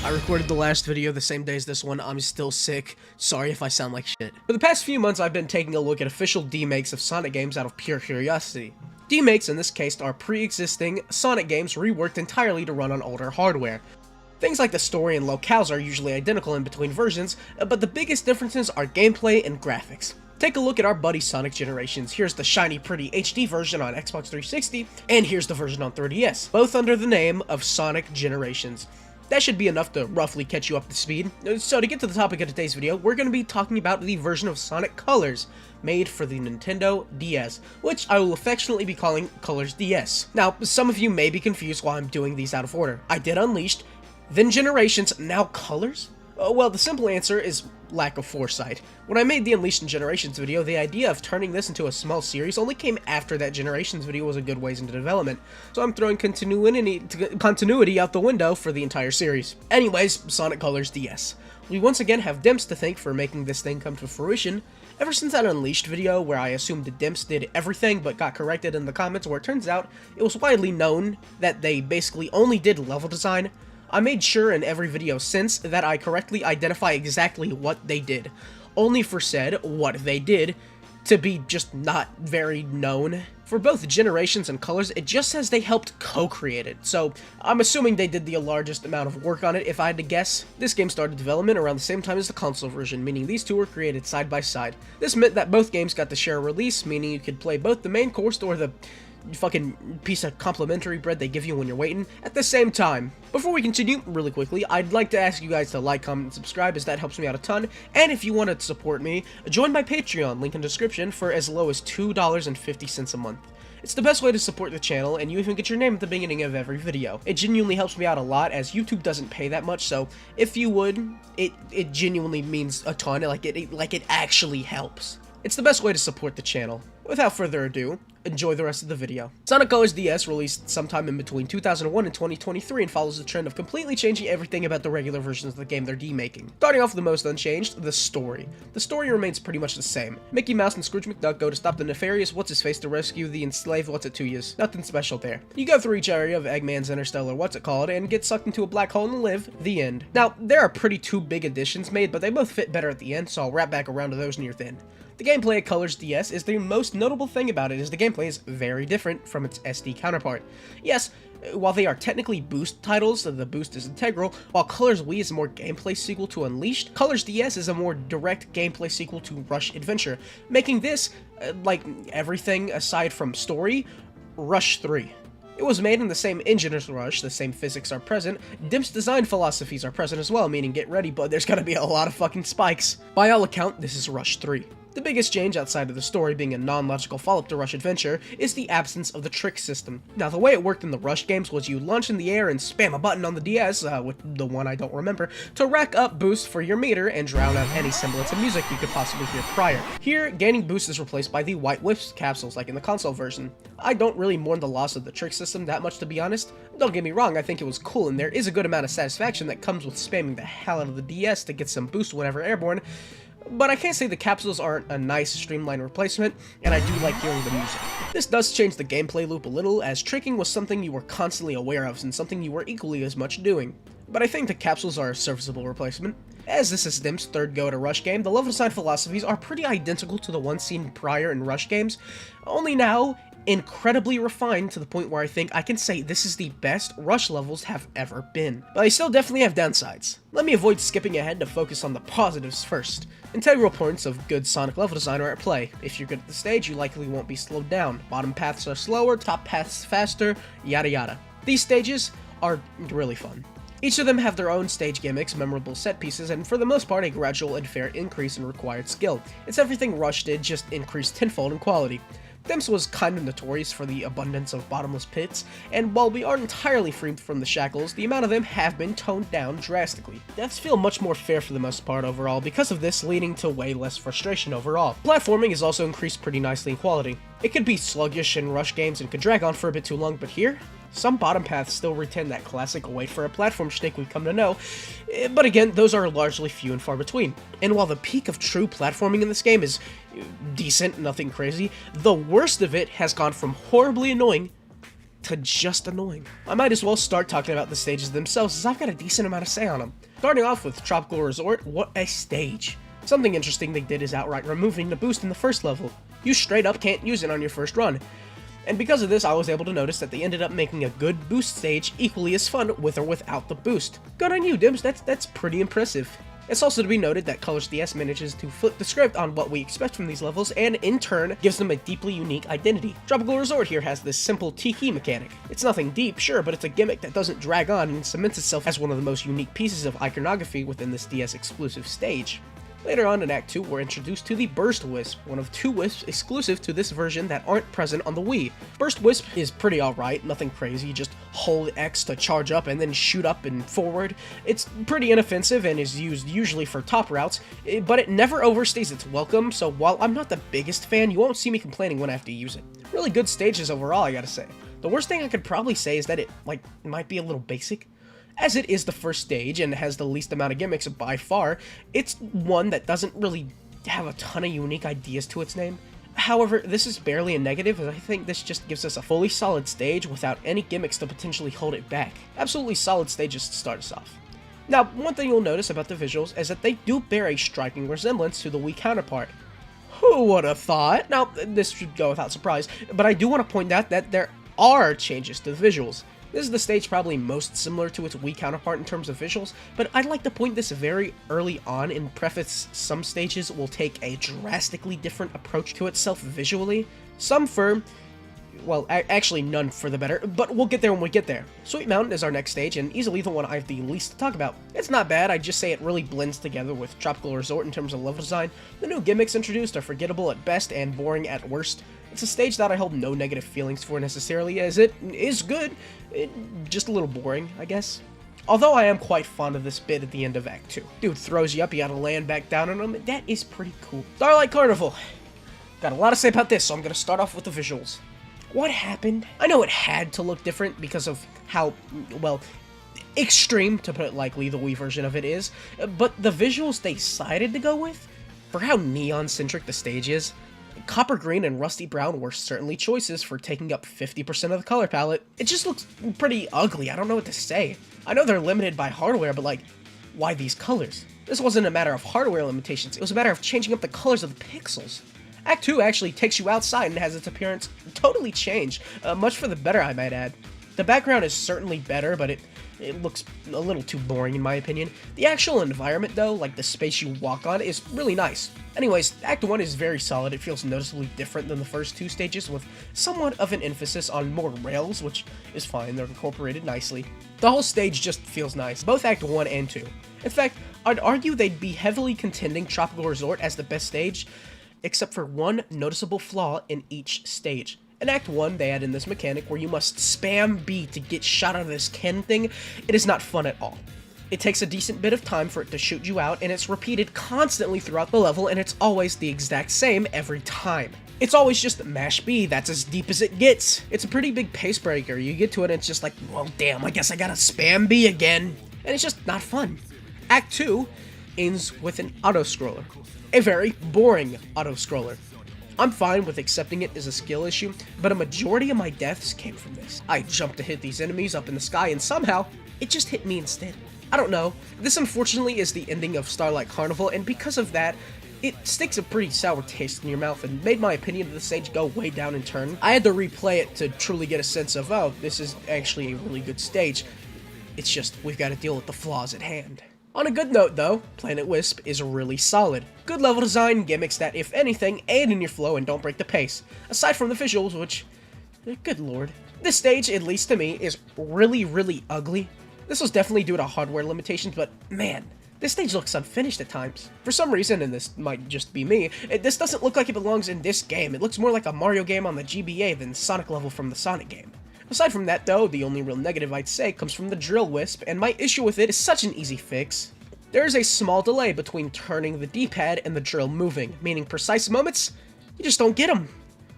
I recorded the last video the same day as this one. I'm still sick. Sorry if I sound like shit. For the past few months, I've been taking a look at official demakes of Sonic games out of pure curiosity. Demakes in this case are pre-existing Sonic games reworked entirely to run on older hardware. Things like the story and locales are usually identical in between versions, but the biggest differences are gameplay and graphics. Take a look at our buddy Sonic Generations. Here's the shiny pretty HD version on Xbox 360, and here's the version on 3DS, both under the name of Sonic Generations. That should be enough to roughly catch you up to speed. So to get to the topic of today's video, we're going to be talking about the version of Sonic Colors made for the Nintendo DS, which I will affectionately be calling Colors DS. Now, some of you may be confused why I'm doing these out of order. I did Unleashed, then Generations, now Colors? Well, the simple answer is lack of foresight. When I made the Unleashed and Generations video, the idea of turning this into a small series only came after that Generations video was a good ways into development, so I'm throwing continuity out the window for the entire series. Anyways, Sonic Colors DS. We once again have Dimps to thank for making this thing come to fruition. Ever since that Unleashed video where I assumed the Dimps did everything but got corrected in the comments where it turns out it was widely known that they basically only did level design, I made sure in every video since that I correctly identify exactly what they did, only for said what they did to be just not very known. For both Generations and Colors, it just says they helped co-create it, so I'm assuming they did the largest amount of work on it if I had to guess. This game started development around the same time as the console version, meaning these two were created side by side. This meant that both games got to share a release, meaning you could play both the main course or the fucking piece of complimentary bread they give you when you're waiting at the same time. Before we continue, really quickly, I'd like to ask you guys to like, comment, and subscribe as that helps me out a ton, and if you want to support me, join my Patreon, link in description, for as low as $2.50 a month. It's the best way to support the channel, and you even get your name at the beginning of every video. It genuinely helps me out a lot, as YouTube doesn't pay that much, so if you would, it genuinely means a ton, like it actually helps. It's the best way to support the channel. Without further ado, enjoy the rest of the video. Sonic Colors DS released sometime in between 2001 and 2023 and follows the trend of completely changing everything about the regular versions of the game they're demaking. Starting off with the most unchanged, the story. The story remains pretty much the same. Mickey Mouse and Scrooge McDuck go to stop the nefarious What's-His-Face to rescue the enslaved What's-It-To-Yous. Nothing special there. You go through each area of Eggman's interstellar What's-It-Called and get sucked into a black hole and live. The end. Now, there are two big additions made, but they both fit better at the end, so I'll wrap back around to those near the end. The gameplay of Colors DS is the most notable thing about it, is the gameplay is very different from its SD counterpart. Yes, while they are technically boost titles, the boost is integral, while Colors Wii is a more gameplay sequel to Unleashed, Colors DS is a more direct gameplay sequel to Rush Adventure, making this, like everything aside from story, Rush 3. It was made in the same engine as Rush, the same physics are present, Dimp's design philosophies are present as well, meaning get ready, but there's gonna be a lot of fucking spikes. By all account, this is Rush 3. The biggest change outside of the story being a non-logical follow-up to Rush Adventure is the absence of the trick system. Now, the way it worked in the Rush games was you launch in the air and spam a button on the DS, with the one I don't remember, to rack up boosts for your meter and drown out any semblance of music you could possibly hear prior. Here, gaining boost is replaced by the white Wisp capsules like in the console version. I don't really mourn the loss of the trick system that much, to be honest. Don't get me wrong, I think it was cool and there is a good amount of satisfaction that comes with spamming the hell out of the DS to get some boost whenever airborne, but I can't say the capsules aren't a nice streamlined replacement, and I do like hearing the music. This does change the gameplay loop a little, as tricking was something you were constantly aware of and something you were equally as much doing. But I think the capsules are a serviceable replacement. As this is Dimp's third go at a Rush game, the level design philosophies are pretty identical to the ones seen prior in Rush games, only now incredibly refined to the point where I think I can say this is the best Rush levels have ever been. But I still definitely have downsides. Let me avoid skipping ahead to focus on the positives first. Integral points of good Sonic level design are at play. If you're good at the stage, you likely won't be slowed down. Bottom paths are slower, top paths faster, yada yada. These stages are really fun. Each of them have their own stage gimmicks, memorable set pieces, and for the most part a gradual and fair increase in required skill. It's everything Rush did, just increased tenfold in quality. Dimps was kind of notorious for the abundance of bottomless pits, and while we aren't entirely free from the shackles, the amount of them have been toned down drastically. Deaths feel much more fair for the most part overall, because of this leading to way less frustration overall. Platforming is also increased pretty nicely in quality. It could be sluggish in Rush games and could drag on for a bit too long, but here, some bottom paths still retain that classic wait for a platform shtick we've come to know, but again, those are largely few and far between. And while the peak of true platforming in this game is decent, nothing crazy, the worst of it has gone from horribly annoying to just annoying. I might as well start talking about the stages themselves, as I've got a decent amount to say on them. Starting off with Tropical Resort, what a stage. Something interesting they did is outright removing the boost in the first level. You straight up can't use it on your first run. And because of this, I was able to notice that they ended up making a good boost stage equally as fun with or without the boost. Good on you, Dims, that's pretty impressive. It's also to be noted that Colors DS manages to flip the script on what we expect from these levels, and in turn, gives them a deeply unique identity. Tropical Resort here has this simple T-key mechanic. It's nothing deep, sure, but it's a gimmick that doesn't drag on and cements itself as one of the most unique pieces of iconography within this DS exclusive stage. Later on in Act 2, we're introduced to the Burst Wisp, one of 2 Wisps exclusive to this version that aren't present on the Wii. Burst Wisp is pretty alright, nothing crazy, you just hold X to charge up and then shoot up and forward. It's pretty inoffensive and is used usually for top routes, but it never overstays its welcome, so while I'm not the biggest fan, you won't see me complaining when I have to use it. Really good stages overall, I gotta say. The worst thing I could probably say is that it, might be a little basic. As it is the first stage and has the least amount of gimmicks by far, it's one that doesn't really have a ton of unique ideas to its name. However, this is barely a negative, as I think this just gives us a fully solid stage without any gimmicks to potentially hold it back. Absolutely solid stages to start us off. Now, one thing you'll notice about the visuals is that they do bear a striking resemblance to the Wii counterpart. Who would have thought? Now, this should go without surprise, but I do want to point out that there are changes to the visuals. This is the stage probably most similar to its Wii counterpart in terms of visuals, but I'd like to point this very early on and preface some stages will take a drastically different approach to itself visually. Some for, well, actually none for the better, but we'll get there when we get there. Sweet Mountain is our next stage, and easily the one I have the least to talk about. It's not bad, I'd just say it really blends together with Tropical Resort in terms of level design. The new gimmicks introduced are forgettable at best and boring at worst. It's a stage that I hold no negative feelings for necessarily, as it is good, just a little boring, I guess. Although I am quite fond of this bit at the end of Act 2. Dude throws you up, you gotta land back down on him, that is pretty cool. Starlight Carnival. Got a lot to say about this, so I'm gonna start off with the visuals. What happened? I know it had to look different because of how, well, extreme, to put it lightly, the Wii version of it is, but the visuals they decided to go with, for how neon-centric the stage is, Copper Green and Rusty Brown were certainly choices for taking up 50% of the color palette. It just looks pretty ugly, I don't know what to say. I know they're limited by hardware, but why these colors? This wasn't a matter of hardware limitations, it was a matter of changing up the colors of the pixels. Act 2 actually takes you outside and has its appearance totally changed, much for the better I might add. The background is certainly better, but it looks a little too boring in my opinion. The actual environment though, like the space you walk on, is really nice. Anyways, Act 1 is very solid. It feels noticeably different than the first 2 stages, with somewhat of an emphasis on more rails, which is fine, they're incorporated nicely. The whole stage just feels nice, both Act 1 and 2. In fact, I'd argue they'd be heavily contending Tropical Resort as the best stage, except for one noticeable flaw in each stage. In Act 1, they add in this mechanic where you must spam B to get shot out of this Ken thing. It is not fun at all. It takes a decent bit of time for it to shoot you out, and it's repeated constantly throughout the level, and it's always the exact same every time. It's always just mash B, that's as deep as it gets. It's a pretty big pace breaker. You get to it and it's just like, well damn, I guess I gotta spam B again. And it's just not fun. Act 2 ends with an auto-scroller. A very boring auto-scroller. I'm fine with accepting it as a skill issue, but a majority of my deaths came from this. I jumped to hit these enemies up in the sky, and somehow, it just hit me instead. I don't know. This unfortunately is the ending of Starlight Carnival, and because of that, it sticks a pretty sour taste in your mouth and made my opinion of the stage go way down in turn. I had to replay it to truly get a sense of, oh, this is actually a really good stage. It's just, we've got to deal with the flaws at hand. On a good note though, Planet Wisp is really solid. Good level design, gimmicks that, if anything, aid in your flow and don't break the pace. Aside from the visuals, which, good lord. This stage, at least to me, is really ugly. This was definitely due to hardware limitations, but man, this stage looks unfinished at times. For some reason, and this might just be me, this doesn't look like it belongs in this game. It looks more like a Mario game on the GBA than Sonic level from the Sonic game. Aside from that though, the only real negative I'd say comes from the drill wisp, and my issue with it is such an easy fix. There is a small delay between turning the D-pad and the drill moving, meaning precise moments, you just don't get them.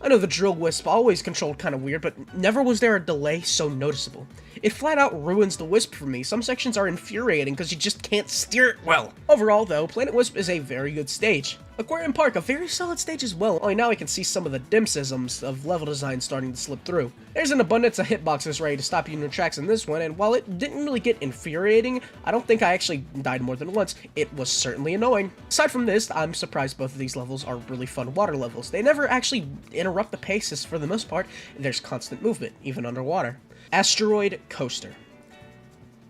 I know the drill wisp always controlled kinda weird, but never was there a delay so noticeable. It flat out ruins the Wisp for me. Some sections are infuriating because you just can't steer it well. Overall though, Planet Wisp is a very good stage. Aquarium Park, a very solid stage as well, only now I can see some of the dimsisms of level design starting to slip through. There's an abundance of hitboxes ready to stop you in your tracks in this one, and while it didn't really get infuriating, I don't think I actually died more than once. It was certainly annoying. Aside from this, I'm surprised both of these levels are really fun water levels. They never actually interrupt the paces for the most part. There's constant movement, even underwater. Asteroid Coaster.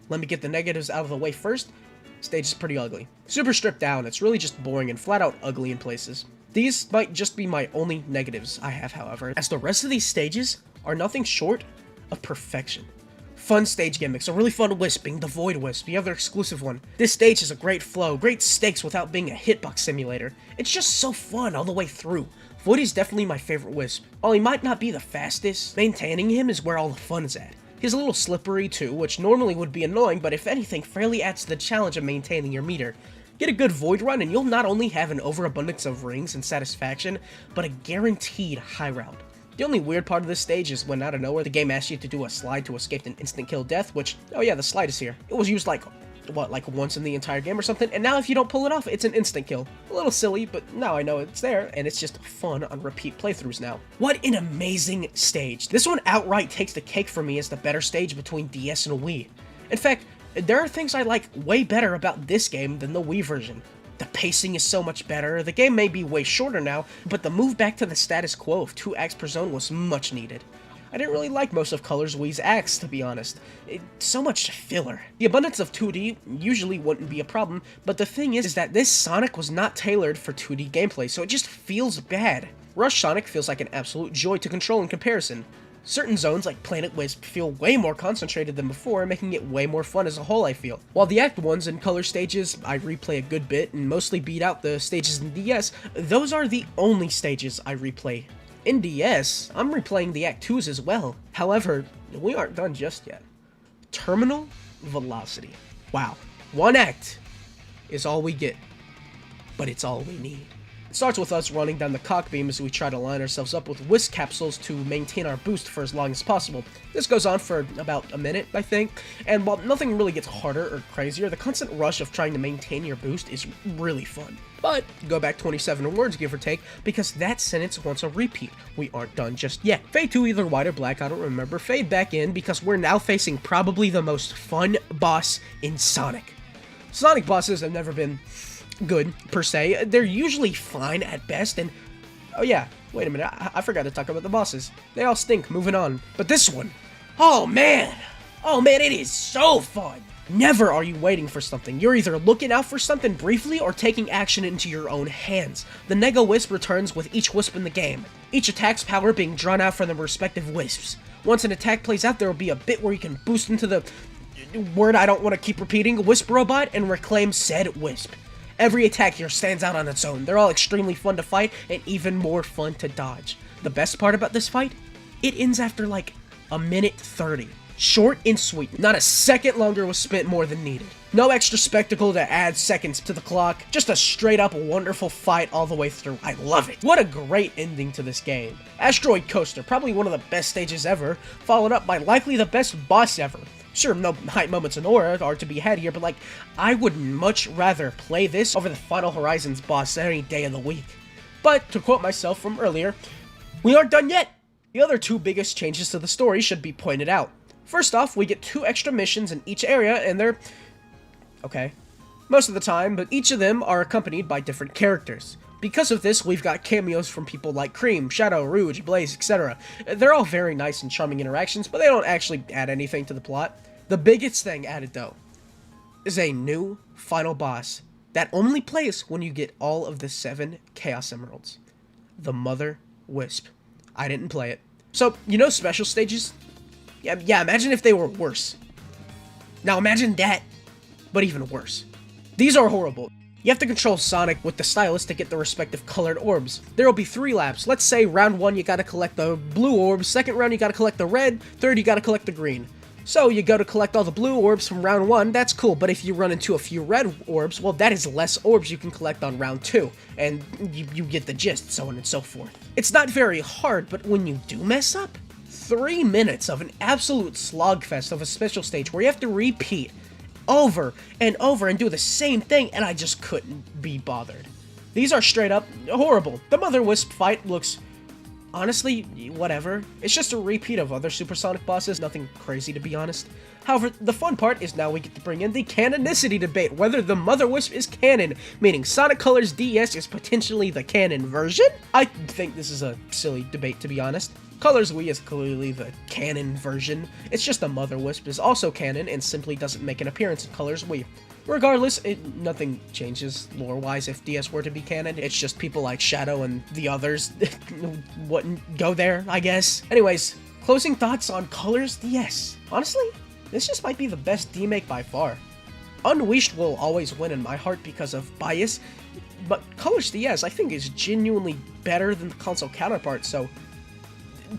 Let me get the negatives out of the way first. Stage is pretty ugly. Super stripped down, it's really just boring and flat out ugly in places. These might just be my only negatives I have, however, as the rest of these stages are nothing short of perfection. Fun stage gimmicks, a really fun Wisp being the Void Wisp, the other exclusive one. This stage has a great flow, great stakes without being a hitbox simulator. It's just so fun all the way through. Void is definitely my favorite Wisp. While he might not be the fastest, maintaining him is where all the fun is at. He's a little slippery too, which normally would be annoying, but if anything, fairly adds to the challenge of maintaining your meter. Get a good Void run and you'll not only have an overabundance of rings and satisfaction, but a guaranteed high round. The only weird part of this stage is when out of nowhere the game asks you to do a slide to escape an instant kill death, which, oh yeah, the slide is here. It was used like once in the entire game or something, and now if you don't pull it off, it's an instant kill. A little silly, but now I know it's there, and it's just fun on repeat playthroughs now. What an amazing stage. This one outright takes the cake for me as the better stage between DS and Wii. In fact, there are things I like way better about this game than the Wii version. The pacing is so much better, the game may be way shorter now, but the move back to the status quo of 2 acts per zone was much needed. I didn't really like most of Color's Wii's acts, to be honest. So much filler. The abundance of 2D usually wouldn't be a problem, but the thing is that this Sonic was not tailored for 2D gameplay, so it just feels bad. Rush Sonic feels like an absolute joy to control in comparison. Certain zones, like Planet Wisp, feel way more concentrated than before, making it way more fun as a whole, I feel. While the Act 1s and Color stages I replay a good bit and mostly beat out the stages in DS, those are the only stages I replay. In DS, I'm replaying the Act 2s as well. However, we aren't done just yet. Terminal Velocity. Wow. 1 act is all we get, but it's all we need. It starts with us running down the cock beam as we try to line ourselves up with Wisp capsules to maintain our boost for as long as possible. This goes on for about a minute, I think, and while nothing really gets harder or crazier, the constant rush of trying to maintain your boost is really fun. But go back 27 words, give or take, because that sentence wants a repeat. We aren't done just yet. Fade to either white or black, I don't remember. Fade back in because we're now facing probably the most fun boss in Sonic. Sonic bosses have never been good, per se. They're usually fine at best, and oh yeah, wait a minute, I forgot to talk about the bosses. They all stink, moving on. But this one, oh man, it is so fun. Never are you waiting for something. You're either looking out for something briefly or taking action into your own hands. The Nega Wisp returns with each Wisp in the game, each attack's power being drawn out from the respective Wisps. Once an attack plays out, there will be a bit where you can boost into the word I don't want to keep repeating, Wisp Robot, and reclaim said Wisp. Every attack here stands out on its own. They're all extremely fun to fight and even more fun to dodge. The best part about this fight? It ends after like a minute 30. Short and sweet. Not a second longer was spent more than needed. No extra spectacle to add seconds to the clock. Just a straight up wonderful fight all the way through. I love it. What a great ending to this game. Asteroid Coaster, probably one of the best stages ever, followed up by likely the best boss ever. Sure, no high moments in aura are to be had here, but like, I would much rather play this over the Final Horizons boss any day of the week. But, to quote myself from earlier, we aren't done yet! The other 2 biggest changes to the story should be pointed out. First off, we get 2 extra missions in each area, and they're okay, most of the time, but each of them are accompanied by different characters. Because of this, we've got cameos from people like Cream, Shadow, Rouge, Blaze, etc. They're all very nice and charming interactions, but they don't actually add anything to the plot. The biggest thing added, though, is a new final boss that only plays when you get all of the 7 Chaos Emeralds. The Mother Wisp. I didn't play it. So, you know special stages? Yeah, imagine if they were worse. Now imagine that, but even worse. These are horrible. You have to control Sonic with the stylus to get the respective colored orbs. There will be 3 laps. Let's say round 1 you gotta collect the blue orbs, second round you gotta collect the red, third you gotta collect the green. So you go to collect all the blue orbs from round 1, that's cool, but if you run into a few red orbs, well that is less orbs you can collect on round 2, and you get the gist, so on and so forth. It's not very hard, but when you do mess up, 3 minutes of an absolute slogfest of a special stage where you have to repeat over and over and do the same thing, and I just couldn't be bothered. These are straight up horrible. The Mother Wisp fight looks, honestly, whatever. It's just a repeat of other supersonic bosses, nothing crazy to be honest. However, the fun part is now we get to bring in the canonicity debate, whether the Mother Wisp is canon, meaning Sonic Colors DS is potentially the canon version. I think this is a silly debate to be honest. Colors Wii is clearly the canon version. It's just the Mother Wisp is also canon and simply doesn't make an appearance in Colors Wii. Regardless, nothing changes lore-wise if DS were to be canon. It's just people like Shadow and the others wouldn't go there, I guess. Anyways, closing thoughts on Colors DS. Honestly, this just might be the best D-Make by far. Unleashed will always win in my heart because of bias, but Colors DS I think is genuinely better than the console counterpart, so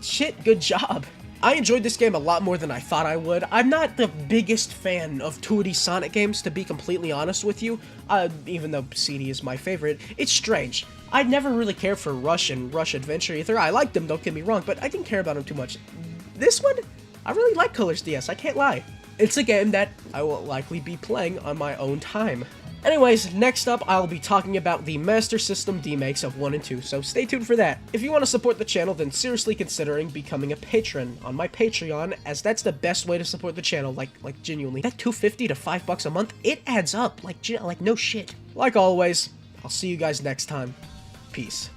shit, good job. I enjoyed this game a lot more than I thought I would. I'm not the biggest fan of 2D Sonic games, to be completely honest with you, even though CD is my favorite. It's strange. I never really cared for Rush and Rush Adventure either. I liked them, don't get me wrong, but I didn't care about them too much. This one, I really like Colors DS, I can't lie. It's a game that I will likely be playing on my own time. Anyways, next up, I'll be talking about the Master System D-Makes of 1 and 2, so stay tuned for that. If you want to support the channel, then seriously considering becoming a patron on my Patreon, as that's the best way to support the channel, like genuinely. That $2.50 to $5 a month, it adds up, like no shit. Like always, I'll see you guys next time. Peace.